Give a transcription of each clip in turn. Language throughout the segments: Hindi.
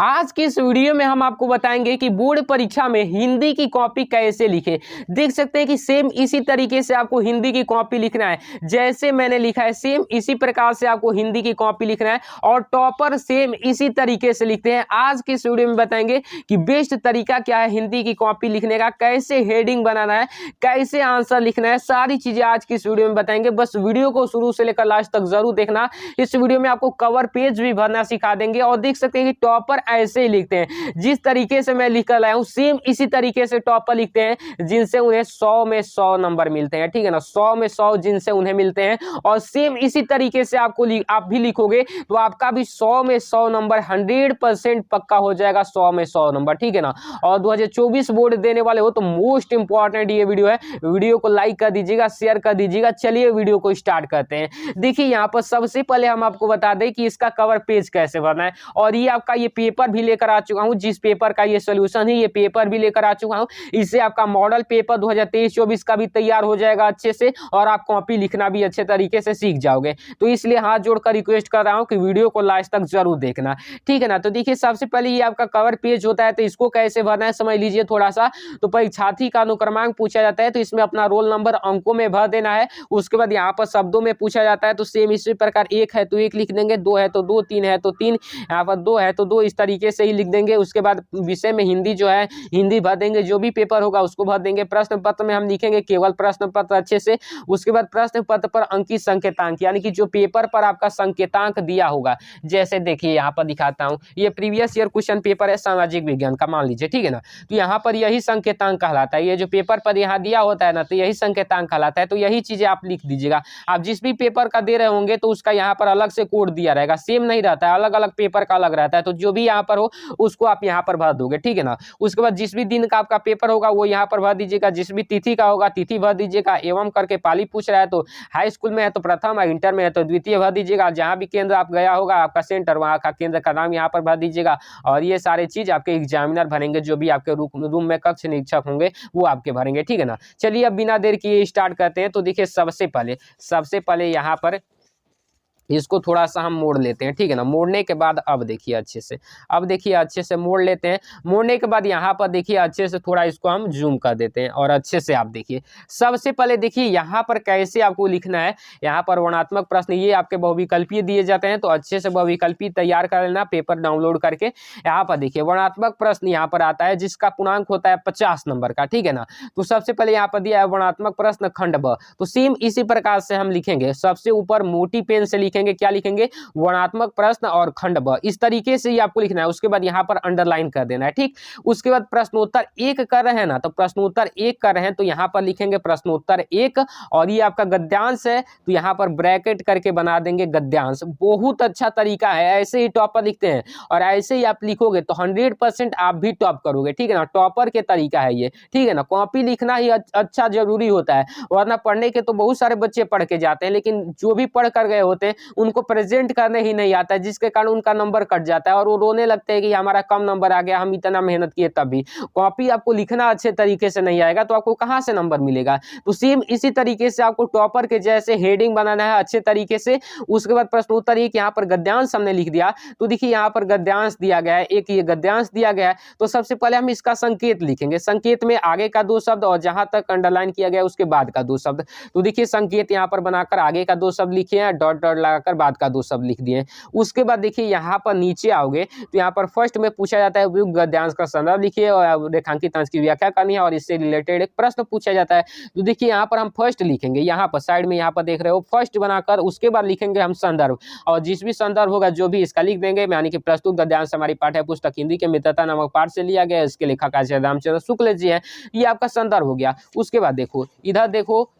आज की इस वीडियो में हम आपको बताएंगे कि बोर्ड परीक्षा में हिंदी की कॉपी कैसे लिखे। देख सकते हैं कि सेम इसी तरीके से आपको हिंदी की कॉपी लिखना है, जैसे मैंने लिखा है सेम इसी प्रकार से आपको हिंदी की कॉपी लिखना है और टॉपर सेम इसी तरीके से लिखते हैं। आज की इस वीडियो में बताएंगे कि बेस्ट तरीका क्या है हिंदी की कॉपी लिखने का, कैसे हेडिंग बनाना है, कैसे आंसर लिखना है, सारी चीजें आज की इस वीडियो में बताएंगे। बस वीडियो को शुरू से लेकर लास्ट तक जरूर देखना। इस वीडियो में आपको कवर पेज भी भरना सिखा देंगे और देख सकते हैं कि टॉपर ऐसे ही लिखते हैं, जिस तरीके से मैं लिख कर लाया हूं सेम इसी तरीके से टॉपर लिखते हैं, जिनसे उन्हें 100 में 100 नंबर मिलते हैं। ठीक है ना, 100 में 100 जिनसे उन्हें मिलते हैं और सेम इसी तरीके से आप भी लिखोगे तो आपका भी 100 में 100 नंबर 100% पक्का हो जाएगा, 100 में 100 नंबर। ठीक है ना, और 2024 बोर्ड देने वाले हो तो मोस्ट इंपॉर्टेंट ये वीडियो है। वीडियो को लाइक कर दीजिएगा, शेयर कर दीजिएगा। चलिए वीडियो को स्टार्ट करते हैं। देखिए यहाँ पर सबसे पहले हम आपको बता दें कि इसका कवर पेज कैसे भरना है, और ये आपका ये पेपर भी लेकर आ चुका हूं, जिस पेपर का ये सोल्यूशन है ये पेपर भी लेकर आ चुका हूं। इससे आपका मॉडल पेपर 2023-24 का भी तैयार हो जाएगा अच्छे से, और आप कॉपी लिखना भी अच्छे तरीके से सीख जाओगे। तो इसलिए हाथ जोड़कर रिक्वेस्ट कर रहा हूं कि वीडियो को लास्ट तक जरूर देखना। ठीक है ना, तो देखिए सबसे पहले ये आपका कवर पेज होता है, तो इसको कैसे भरना है समझ लीजिए थोड़ा सा। तो परीक्षार्थी का अनुक्रमांक पूछा जाता है, तो इसमें अपना रोल नंबर अंकों में भर देना है। उसके बाद यहाँ पर शब्दों में पूछा जाता है, तो सेम इसी प्रकार 1 है तो 1 लिख देंगे, 2 है तो 2, 3 है तो 3, यहाँ पर 2 है तो 2, इस तरीके से ही लिख देंगे। उसके बाद विषय में हिंदी जो है हिंदी भर देंगे, जो भी पेपर होगा उसको भर देंगे। प्रश्न पत्र में हम लिखेंगे केवल प्रश्न पत्र अच्छे से। उसके बाद प्रश्न पत्र पर अंकित संकेतांक, यानी कि जो पेपर पर आपका संकेतांक दिया होगा, जैसे देखिए यहाँ पर दिखाता हूँ, ये प्रीवियस ईयर क्वेश्चन पेपर है सामाजिक विज्ञान का, मान लीजिए। ठीक है ना, तो यहाँ पर यही संकेतांक कहलाता है। ये जो पेपर पर यहाँ दिया होता है ना, तो यही संकेतांक कहलाता है। तो यही चीजें आप लिख दीजिएगा। आप जिस भी पेपर का दे रहे होंगे तो उसका यहाँ पर अलग से कोड दिया रहेगा, सेम नहीं रहता है, अलग अलग पेपर का अलग रहता है। तो जो भी यहाँ पर हो उसको आप यहाँ पर भर दोगे। ठीक है ना, उसके बाद जिस भी दिन का आपका पेपर होगा वो यहाँ पर भर दीजिएगा, जिस भी तिथि का होगा तिथि भर दीजिएगा। एवं करके पाली पूछ रहा है तो हाई स्कूल में है तो प्रथम, इंटर में है तो द्वितीय भर दीजिएगा। जहाँ भी केंद्र आप गया होगा आपका सेंटर, वहाँ का केंद्र का नाम यहाँ पर भर दीजिएगा। और ये सारे चीज आपके एग्जामिनर भरेंगे, जो भी आपके रूम में कक्ष निरीक्षक होंगे वो आपके भरेंगे। ठीक है ना, चलिए अब बिना देर किए स्टार्ट करते हैं। तो देखिए सबसे पहले यहाँ पर इसको थोड़ा सा हम मोड़ लेते हैं। ठीक है ना, मोड़ने के बाद अब देखिए अच्छे से मोड़ लेते हैं। मोड़ने के बाद यहाँ पर देखिए अच्छे से थोड़ा इसको हम जूम कर देते हैं और अच्छे से आप देखिए। सबसे पहले देखिए यहाँ पर कैसे आपको लिखना है। यहाँ पर वर्णात्मक प्रश्न ये आपके बहुविकल्पीय दिए जाते हैं, तो अच्छे से बहुविकल्पीय तैयार कर लेना पेपर डाउनलोड करके। यहाँ पर देखिए वर्णात्मक प्रश्न यहाँ पर आता है, जिसका पूर्णांक होता है 50 नंबर का। ठीक है ना, तो सबसे पहले यहाँ पर दिया है वर्णात्मक प्रश्न खंड ब, तो सेम इसी प्रकार से हम लिखेंगे। सबसे ऊपर मोटी पेन से लिखेंगे, क्या लिखेंगे, वर्णात्मक प्रश्न और खंड ब, इस तरीके से ही आपको लिखना है। उसके बाद यहाँ पर अंडरलाइन कर देना है। ठीक, उसके बाद प्रश्नोत्तर 1 कर रहे हैं ना, तो प्रश्नोत्तर 1 कर रहे हैं तो यहाँ पर लिखेंगे प्रश्नोत्तर 1, और ये आपका गद्यांश है तो यहाँ पर ब्रैकेट करके बना देंगे गद्यांश। बहुत अच्छा तरीका है, ऐसे ही टॉपर लिखते हैं और ऐसे ही आप लिखोगे तो 100% आप भी टॉप करोगे। ठीक है ना, टॉपर के तरीका है ये। ठीक है ना, कॉपी लिखना ही अच्छा जरूरी होता है, वरना पढ़ने के तो बहुत सारे बच्चे पढ़ के जाते हैं, लेकिन जो भी पढ़ कर गए होते हैं उनको प्रेजेंट करने ही नहीं आता है, जिसके कारण उनका नंबर कट जाता है और वो रोने लगते हैं कि हमारा कम नंबर आ गया, हम इतना मेहनत किए तब भी। कॉपी आपको लिखना अच्छे तरीके से नहीं आएगा तो आपको कहां से नंबर मिलेगा। तो सेम इसी तरीके से आपको टॉपर के जैसे हेडिंग बनाना है अच्छे तरीके से। उसके बाद प्रश्नोत्तर 1 यहाँ पर गद्यांश हमने लिख दिया, तो देखिए यहाँ पर गद्यांश दिया गया है, एक ये गद्यांश दिया गया है। तो सबसे पहले हम इसका संकेत लिखेंगे। संकेत में आगे का 2 शब्द और जहां तक अंडरलाइन किया गया उसके बाद का 2 शब्द। तो देखिए संकेत यहाँ पर बनाकर आगे का 2 शब्द लिखे हैं, डॉट डॉट लगाकर बाद का 2 शब्द लिख दिए। उसके बाद देखिए यहाँ पर नीचे आओगे तो यहाँ पर फर्स्ट में पूछा जाता है गद्यांश का संदर्भ लिखिए और रेखांकित अंश की व्याख्या करनी है और इससे रिलेटेड एक प्रश्न पूछा जाता है। तो देखिए यहाँ पर हम फर्स्ट लिखेंगे, यहाँ पर साइड में यहाँ पर देख रहे हो फर्स्ट बनाकर, उसके बाद लिखेंगे हम संदर्भ, और जिस भी संदर्भ होगा जो भी इसका लिख देंगे। यानी कि प्रस्तुत गद्यांश हमारी पाठ्य पुस्तक हिंदी के मित्रता नामक पाठ से लिया गया, इसके लेखक आचार्य रामचंद्र शुक्ल जी हैं। ये आपका संदर्भ हो गया। उसके बाद देखो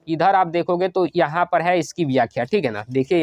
इधर आप देखोगे तो यहाँ पर है इसकी व्याख्या। ठीक है ना, देखिए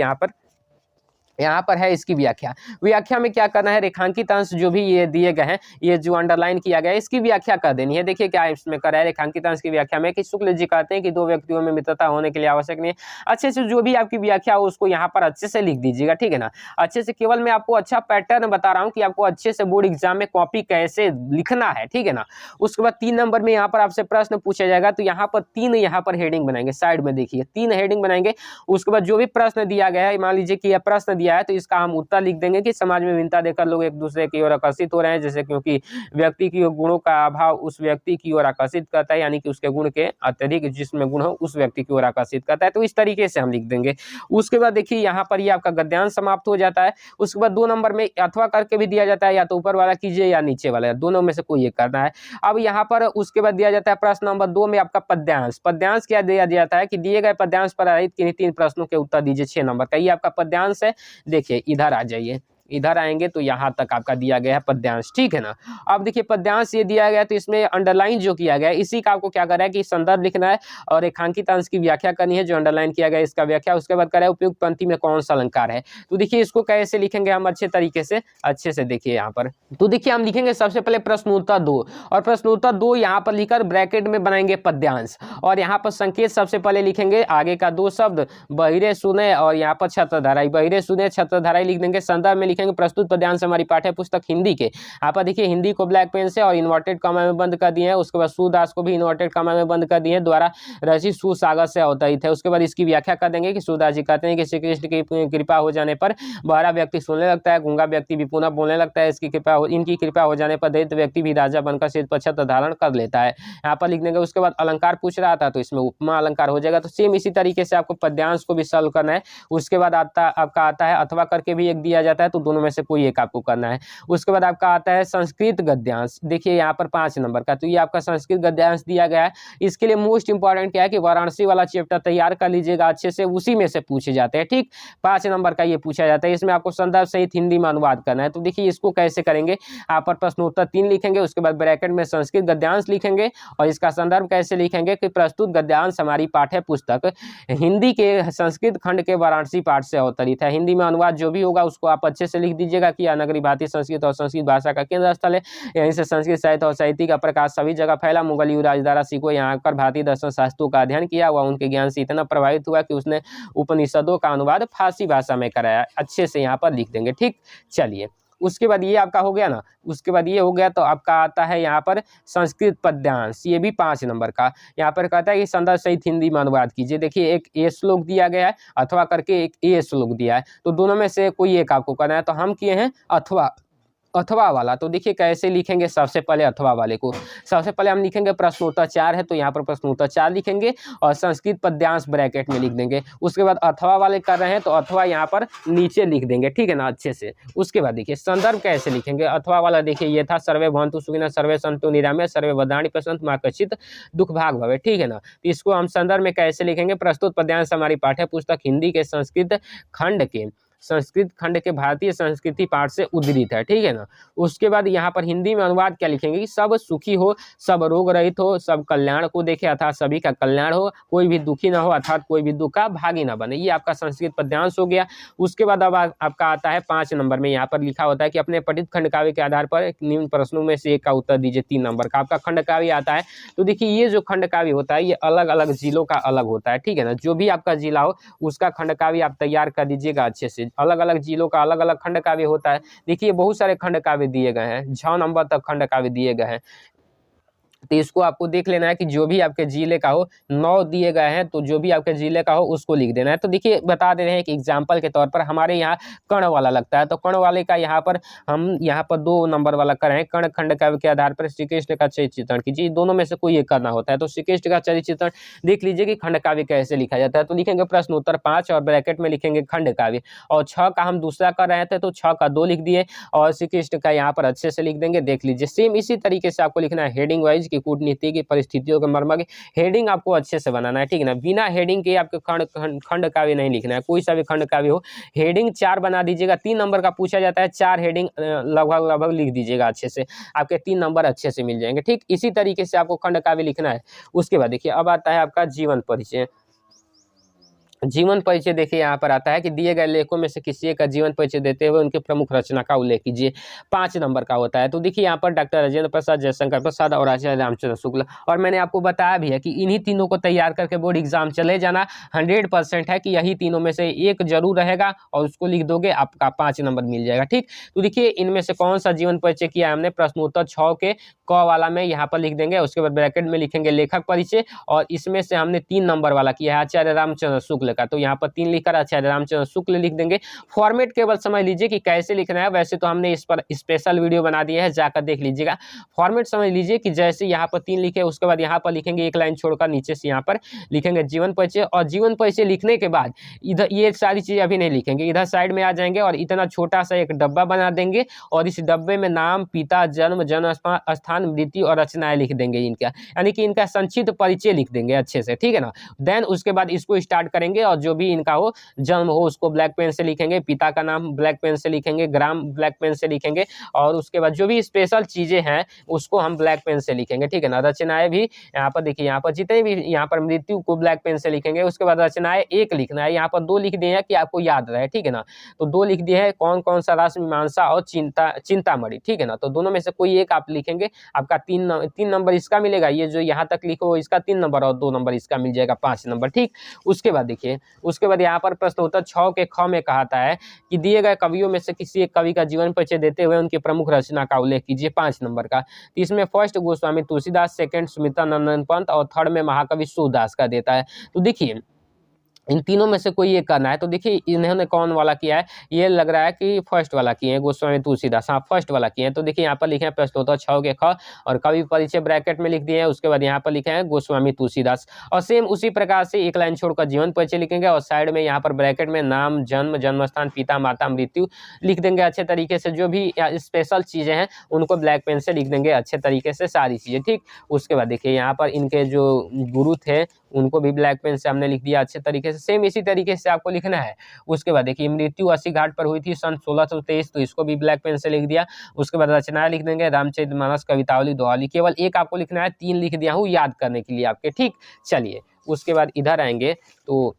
यहाँ पर है इसकी व्याख्या में क्या करना है, रेखांकित अंश जो भी ये दिए गए हैं, ये जो अंडरलाइन किया गया है, इसकी व्याख्या कर देनी है। देखिए क्या इसमें कर रहा है रेखांकित अंश की व्याख्या में कि शुक्ल जी कहते हैं कि 2 व्यक्तियों में मित्रता होने के लिए आवश्यक नहीं है। अच्छे से जो भी आपकी व्याख्या हो उसको यहाँ पर अच्छे से लिख दीजिएगा। ठीक है ना, अच्छे से, केवल मैं आपको अच्छा पैटर्न बता रहा हूँ कि आपको अच्छे से बोर्ड एग्जाम में कॉपी कैसे लिखना है। ठीक है ना, उसके बाद 3 नंबर में यहाँ पर आपसे प्रश्न पूछा जाएगा, तो यहाँ पर 3 यहाँ पर हेडिंग बनाएंगे। साइड में देखिए 3 हेडिंग बनाएंगे। उसके बाद जो भी प्रश्न दिया गया है, मान लीजिए कि यह प्रश्न दिया है, तो इसका हम उत्तर लिख देंगे कि समाज में भिन्नता देखकर लोग एक दूसरे की ओर आकर्षित हो रहे हैं, जैसे क्योंकि व्यक्ति की गुणों का अभाव उस व्यक्ति की ओर आकर्षित करता है, यानी कि उसके गुण के अत्यधिक जिसमें गुण हो उस व्यक्ति की ओर आकर्षित करता है। तो इस तरीके से हम लिख देंगे। उसके बाद देखिए यहाँ पर ये आपका गद्यांश समाप्त हो जाता है। उसके बाद 2 नंबर में अथवा करके भी दिया जाता है, या तो ऊपर वाला कीजिए या नीचे वाला, दोनों में से कोई एक करना है। अब यहाँ पर उसके बाद दिया जाता है प्रश्न नंबर 2 में आपका पद्यांश। पद्यांश क्या दिया जाता है कि दिए गए पद्यांश पर आधारित किन्हीं 3 प्रश्नों के उत्तर दीजिए 6 नंबर का। ये आपका पद्यांश है। देखिए इधर आ जाइए, इधर आएंगे तो यहाँ तक आपका दिया गया है पद्यांश, ठीक है ना। अब देखिए पद्यांश ये दिया गया, तो इसमें अंडरलाइन जो किया गया है इसी का आपको क्या करना है कि संदर्भ लिखना है और रेखांकित अंश की व्याख्या करनी है, जो अंडरलाइन किया गया है इसका व्याख्या। उसके बाद करें उपयुक्त पंक्ति में कौन सा अलंकार है। तो देखिए इसको कैसे लिखेंगे हम अच्छे तरीके से, अच्छे से देखिए यहाँ पर। तो देखिए हम लिखेंगे सबसे पहले प्रश्नोत्तर 2, और प्रश्नोत्तर 2 यहाँ पर लिखकर ब्रैकेट में बनाएंगे पद्यांश, और यहाँ पर संकेत सबसे पहले लिखेंगे आगे का 2 शब्द बहिरे सुने, और यहाँ पर छत्रधाराई, बहिरे सुने छत्रधाराई लिख देंगे। संदर्भ में लिखेंगे प्रस्तुत पद्यांश हमारी पाठ्य पुस्तक हिंदी के। यहाँ पर देखिए हिंदी को ब्लैक पेन से और इन्वर्टेड कॉमा में बंद कर दिए हैं। उसके बाद सूरदास को भी इन्वर्टेड कॉमा में बंद कर दिए हैं, द्वारा रचित सुसागर से अवतरित है। उसके बाद इसकी व्याख्या कर देंगे कि सूरदास जी कहते हैं कि श्री कृष्ण की कृपा हो जाने पर बहरा व्यक्ति सुनने लगता है, गूंगा व्यक्ति भी पुनः बोलने लगता है, इनकी कृपा हो जाने पर दरिद्र व्यक्ति भी राजा बनकर सिर पर छत्र धारण कर लेता है। यहाँ पर लिख देंगे। उसके बाद अलंकार पूछ रहा था तो इसमें उपमा अलंकार हो जाएगा। तो सेम इसी तरीके से आपको पद्यांश को भी सॉल्व करना है। उसके बाद आपका आता है अथवा करके भी एक दिया जाता है, तो दोनों में से कोई एक आपको करना है। उसके बाद आपका आता है संस्कृत गद्यांश। देखिए यहाँ पर 5 नंबर का, तो ये आपका संस्कृत गद्यांश दिया गया है। इसके लिए मोस्ट इंपॉर्टेंट क्या है कि वाराणसी वाला चैप्टर तैयार कर लीजिएगा अच्छे से, उसी में से पूछे जाते हैं, ठीक। 5 नंबर का ये पूछा जाता है। इसमें आपको संदर्भ सहित हिंदी में अनुवाद करना है। तो देखिए इसको कैसे करेंगे, आप पर प्रश्नोत्तर 3 लिखेंगे, उसके बाद ब्रैकेट में संस्कृत गद्यांश लिखेंगे, और इसका संदर्भ कैसे लिखेंगे कि प्रस्तुत गद्यांश हमारी पाठ्य पुस्तक हिंदी के संस्कृत खंड के वाराणसी पाठ से अवतरित है। हिंदी में अनुवाद जो भी होगा उसको आप अच्छे से लिख दीजिएगा कि नगरी भारतीय संस्कृत और संस्कृत भाषा का केंद्र स्थल है। यहीं से संस्कृत साहित्य और साहित्य का प्रकाश सभी जगह फैला। मुगल युवराज दारा सिंह यहाँ आकर भारतीय दर्शन शास्त्रों का अध्ययन किया। वह उनके ज्ञान से इतना प्रभावित हुआ कि उसने उपनिषदों का अनुवाद फारसी भाषा में कराया। अच्छे से यहाँ पर लिख देंगे, ठीक। चलिए उसके बाद ये आपका हो गया ना। उसके बाद ये हो गया तो आपका आता है यहाँ पर संस्कृत पद्यांश, ये भी 5 नंबर का। यहाँ पर कहता है कि संदर्भ सहित हिंदी में अनुवाद कीजिए। देखिए एक ए श्लोक दिया गया है अथवा करके, एक ए श्लोक दिया है, तो दोनों में से कोई एक आपको करना है। तो हम किए हैं अथवा वाला। तो देखिए कैसे लिखेंगे, सबसे पहले अथवा वाले को सबसे पहले हम लिखेंगे प्रश्नोत्तर 4 है, तो यहाँ पर प्रश्नोत्तर 4 लिखेंगे और संस्कृत पद्यांश ब्रैकेट में लिख देंगे। उसके बाद अथवा वाले कर रहे हैं तो अथवा यहाँ पर नीचे लिख देंगे, ठीक है ना, अच्छे से। उसके बाद देखिए संदर्भ कैसे लिखेंगे अथवा वाला। देखिए ये था सर्वे भवन्तु सुखिनः सर्वे सन्तु निरामया सर्वे भद्राणि पश्यन्तु मा कश्चित् दुख भाग भवेत्, ठीक है ना। तो इसको हम संदर्भ में कैसे लिखेंगे, प्रस्तुत पद्यांश हमारी पाठ्य पुस्तक हिंदी के संस्कृत खंड के भारतीय संस्कृति पाठ से उद्धृत है, ठीक है ना। उसके बाद यहाँ पर हिंदी में अनुवाद क्या लिखेंगे कि सब सुखी हो, सब रोग रहित हो, सब कल्याण को देखे अर्थात सभी का कल्याण हो, कोई भी दुखी ना हो अर्थात कोई भी दुख का भागी ना बने। ये आपका संस्कृत पद्यांश हो गया। उसके बाद अब आपका आता है 5 नंबर में, यहाँ पर लिखा होता है कि अपने पठित खंड काव्य के आधार पर निम्न प्रश्नों में से एक का उत्तर दीजिए। 3 नंबर का आपका खंड काव्य आता है। तो देखिए ये जो खंड काव्य होता है ये अलग अलग जिलों का अलग होता है, ठीक है ना। जो भी आपका जिला हो उसका खंड काव्य आप तैयार कर दीजिएगा अच्छे से। अलग अलग जिलों का अलग अलग खंड काव्य होता है। देखिए बहुत सारे खंड काव्य दिए गए हैं, 6 नंबर तक खंड काव्य दिए गए हैं। तो इसको आपको देख लेना है कि जो भी आपके जिले का हो, 9 दिए गए हैं, तो जो भी आपके जिले का हो उसको लिख देना है। तो देखिए बता दे रहे हैं कि एग्जाम्पल के तौर पर हमारे यहाँ कर्ण वाला लगता है, तो कर्ण वाले का यहाँ पर हम 2 नंबर वाला कर रहे हैं। कर्ण खंड काव्य के आधार पर श्री कृष्ण का चरित्र चित्रण कीजिए। दोनों में से कोई एक करना होता है। तो श्री कृष्ण का चरित्र चित्रण देख लीजिए कि खंड काव्य कैसे लिखा जाता है। तो लिखेंगे प्रश्नोत्तर 5 और ब्रैकेट में लिखेंगे खंड काव्य, और 6 का हम दूसरा कर रहे थे तो 6 का 2 लिख दिए, और श्री कृष्ण का यहाँ पर अच्छे से लिख देंगे। देख लीजिए सेम इसी तरीके से आपको लिखना है हेडिंग वाइज की कूटनीति की परिस्थितियों के मर्म। हेडिंग आपको अच्छे से बनाना है, ठीक है ना। बिना हेडिंग के आपके खंड काव्य नहीं लिखना है, कोई सा भी खंड काव्य हो। हेडिंग 4 बना दीजिएगा। 3 नंबर का पूछा जाता है, 4 हेडिंग लगभग लिख दीजिएगा अच्छे से, आपके 3 नंबर अच्छे से मिल जाएंगे, ठीक। इसी तरीके से आपको खंड काव्य लिखना है। उसके बाद देखिए अब आता है आपका जीवन परिचय। जीवन परिचय देखिए यहाँ पर आता है कि दिए गए लेखों में से किसी एक का जीवन परिचय देते हुए उनके प्रमुख रचना का उल्लेख कीजिए। 5 नंबर का होता है। तो देखिए यहाँ पर डॉक्टर राजेंद्र प्रसाद, जयशंकर प्रसाद और आचार्य रामचंद्र शुक्ल, और मैंने आपको बताया भी है कि इन्हीं तीनों को तैयार करके बोर्ड एग्जाम चले जाना। 100% है कि यही तीनों में से एक जरूर रहेगा और उसको लिख दोगे आपका 5 नंबर मिल जाएगा, ठीक। तो देखिए इनमें से कौन सा जीवन परिचय किया हमने, प्रश्नोत्तर 6 के क वाला में यहाँ पर लिख देंगे। उसके बाद ब्रैकेट में लिखेंगे लेखक परिचय, और इसमें से हमने 3 नंबर वाला किया है आचार्य रामचंद्र शुक्ल शुक्ल का, तो यहाँ पर 3 लिखकर आचार्य रामचंद्र शुक्ल लिख देंगे। फॉर्मेट केवल समझ लीजिए कि कैसे लिखना है, वैसे तो हमने इस पर स्पेशल वीडियो बना दिया है, जाकर देख लीजिएगा। फॉर्मेट समझ लीजिए कि जैसे यहाँ पर 3 लिखे, उसके बाद यहाँ पर लिखेंगे एक लाइन छोड़कर नीचे से यहाँ पर लिखेंगे जीवन परिचय, और जीवन परिचय लिखने के बाद इधर ये सारी चीज़ें अभी नहीं लिखेंगे, इधर साइड में आ जाएंगे और इतना छोटा सा एक डब्बा बना देंगे और इस डब्बे में नाम, पिता, जन्म, जन्म स्थान, मृत्यु और रचनाएं लिख देंगे इनका, यानी कि इनका संक्षिप्त परिचय लिख देंगे अच्छे से, ठीक है ना। देन उसके बाद इसको स्टार्ट करेंगे और जो भी इनका हो, जन्म हो उसको ब्लैक पेन से लिखेंगे, पिता का नाम ब्लैक पेन से लिखेंगे, ग्राम ब्लैक पेन से लिखेंगे, और उसके बाद जो भी स्पेशल चीज़ें हैं उसको हम ब्लैक पेन से लिखेंगे, ठीक है ना। रचनाएं भी यहाँ पर देखिए, यहाँ पर जितने भी यहाँ पर मृत्यु को ब्लैक पेन से लिखेंगे, उसके बाद रचनाएं एक लिखना है, यहाँ पर 2 लिख दिए हैं कि आपको याद रहे, ठीक है ना। तो 2 लिख दिए हैं, कौन कौन सा, रास मीमांसा और चिंतामणि, ठीक है ना। तो दोनों में से कोई एक आप लिखेंगे, आपका 3 नंबर इसका मिलेगा, ये जो यहाँ तक लिखो इसका 3 नंबर और 2 नंबर इसका मिल जाएगा, 5 नंबर, ठीक। उसके बाद देखिए, उसके बाद यहाँ पर प्रश्न उत्तर 6 के ख में कहता है कि दिए गए कवियों में से किसी एक कवि का जीवन परिचय देते हुए उनकी प्रमुख रचना का उल्लेख कीजिए, 5 नंबर का। तो इसमें फर्स्ट गोस्वामी तुलसीदास, सेकंड सुमित्रा नंदन पंत और थर्ड में महाकवि सूरदास का देता है। तो देखिए इन तीनों में से कोई एक करना है, तो देखिए इन्होंने कौन वाला किया है, ये लग रहा है कि फर्स्ट वाला किए हैं, गोस्वामी तुलसीदास, हाँ फर्स्ट वाला किए हैं। तो देखिए यहाँ पर लिखे हैं प्रश्नोत्तर 6 के ख और कवि परिचय ब्रैकेट में लिख दिए हैं, उसके बाद यहाँ पर लिखे हैं गोस्वामी तुलसीदास, और सेम उसी प्रकार से एक लाइन छोड़कर जीवन परिचय लिखेंगे और साइड में यहाँ पर ब्रैकेट में नाम, जन्म, जन्मस्थान, पिता, माता, मृत्यु लिख देंगे अच्छे तरीके से। जो भी स्पेशल चीज़ें हैं उनको ब्लैक पेन से लिख देंगे अच्छे तरीके से सारी चीज़ें, ठीक। उसके बाद देखिए यहाँ पर इनके जो गुरु थे उनको भी ब्लैक पेन से हमने लिख दिया अच्छे तरीके से, सेम इसी तरीके से आपको लिखना है। उसके बाद देखिए मृत्यु 80 घाट पर हुई थी सन 1623, तो इसको भी ब्लैक पेन से लिख दिया। उसके बाद रचनाएं लिख देंगे, रामचरितमानस, कवितावली, दोहावली, केवल एक आपको लिखना है, 3 लिख दिया हूँ याद करने के लिए आपके, ठीक। चलिए उसके बाद इधर आएंगे, तो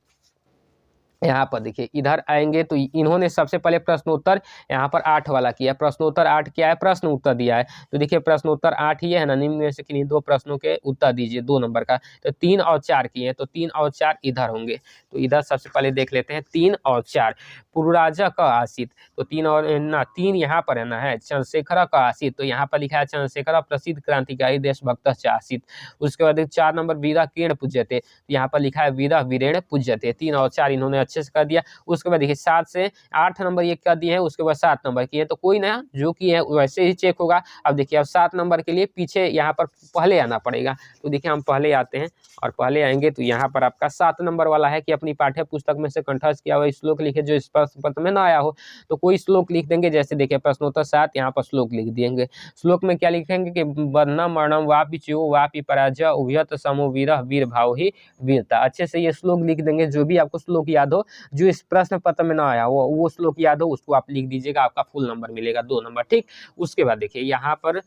यहाँ पर देखिए इधर आएंगे तो इन्होंने सबसे पहले प्रश्नोत्तर यहाँ पर 8 वाला किया। प्रश्नोत्तर 8 क्या है, प्रश्न उत्तर दिया है, तो देखिए प्रश्नोत्तर 8 ही है ना, निम्न में से किन्हीं 2 प्रश्नों के उत्तर दीजिए 2 नंबर का। तो 3 और 4 किए, तो 3 और 4 इधर होंगे, तो इधर सबसे पहले देख लेते हैं 3 और 4। पुरुराजा का आसित, तो 3 और ना 3 यहाँ पर है ना, है चंद्रशेखर का आसित, तो यहाँ पर लिखा है चंद्रशेखर प्रसिद्ध क्रांतिकारी देशभक्त आसित। उसके बाद 4 नंबर वीरा किरण पूज्यते, तो यहाँ पर लिखा है वीरा वीरेण पूज्यते। 3 और 4 इन्होंने अच्छे से कर दिया। उसके बाद देखिए 7 से 8 नंबर ये कर दिए हैं, उसके बाद 7 नंबर किए, तो कोई ना जो कि है वैसे ही चेक होगा। अब देखिए अब 7 नंबर के लिए पीछे यहाँ पर पहले आना पड़ेगा, तो देखिए हम पहले आते हैं और पहले आएंगे तो यहाँ पर आपका 7 नंबर वाला है कि अपनी पाठ्य पुस्तक में से कंठस्थ किया हुआ श्लोक लिखे जो इस प्रश्न पत्र में ना आया हो, तो कोई श्लोक लिख देंगे। जैसे देखिए प्रश्नोत्तर 7, यहाँ पर श्लोक लिख देंगे। श्लोक में क्या लिखेंगे कि वर्णम मरणम वापि च्यो वापि पराजय उभयत समो वीरः वीर भाव ही वीरता। अच्छे से ये श्लोक लिख देंगे, जो भी आपको श्लोक याद हो, जो इस प्रश्न पत्र में ना आया वो श्लोक याद हो उसको आप लिख दीजिएगा, आपका फुल नंबर मिलेगा 2 नंबर, ठीक। उसके बाद देखिए यहाँ पर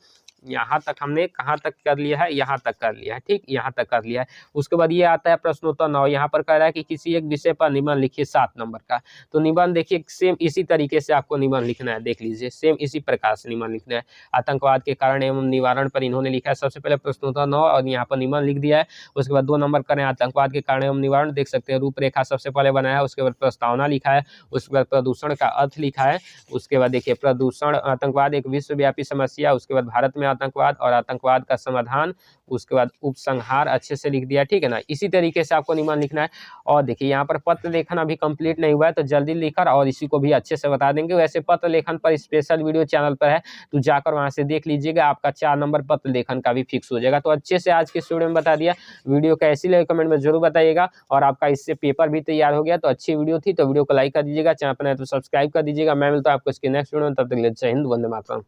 यहाँ तक हमने कहाँ तक कर लिया है, यहाँ तक कर लिया है, ठीक, यहाँ तक कर लिया है। उसके बाद ये आता है प्रश्नोत्तर 9, यहाँ पर कह रहा है कि किसी एक विषय पर निबंध लिखिए 7 नंबर का। तो निबंध देखिए सेम इसी तरीके से आपको निबंध लिखना है, देख लीजिए सेम इसी प्रकार से निबंध लिखना है। आतंकवाद के कारण एवं निवारण पर इन्होंने लिखा है सबसे पहले प्रश्नोत्तर 9 और यहाँ पर निबंध लिख दिया है। उसके बाद 2 नंबर करें आतंकवाद के कारण एवं निवारण, देख सकते हैं रूपरेखा सबसे पहले बनाया है। उसके बाद प्रस्तावना लिखा है, उसके बाद प्रदूषण का अर्थ लिखा है। उसके बाद देखिए प्रदूषण आतंकवाद एक विश्वव्यापी समस्या, उसके बाद भारत में आतंकवाद और आतंकवाद का समाधान, उसके बाद उपसंहार अच्छे से लिख दिया, ठीक है ना। इसी तरीके से आपको निबंध लिखना है। और देखिए यहाँ पर पत्र लेखन अभी कंप्लीट नहीं हुआ है, तो जल्दी लिखकर और इसी को भी अच्छे से बता देंगे। वैसे पत्र लेखन पर स्पेशल वीडियो चैनल पर है, तो जाकर वहाँ से देख लीजिएगा, आपका 4 नंबर पत्र लेखन का भी फिक्स हो जाएगा। तो अच्छे से आज के वीडियो में बता दिया। वीडियो कैसी लगी कमेंट में जरूर बताइएगा, और आपका इससे पेपर भी तैयार हो गया, तो अच्छी वीडियो थी, तो वीडियो को लाइक कर दीजिएगा, चैनल पर नए तो सब्सक्राइब कर दीजिएगा। मैं मिलता हूँ आपको इसके नेक्स्ट वीडियो में, तब तक के लिए जय हिंद, वंदे मातरम।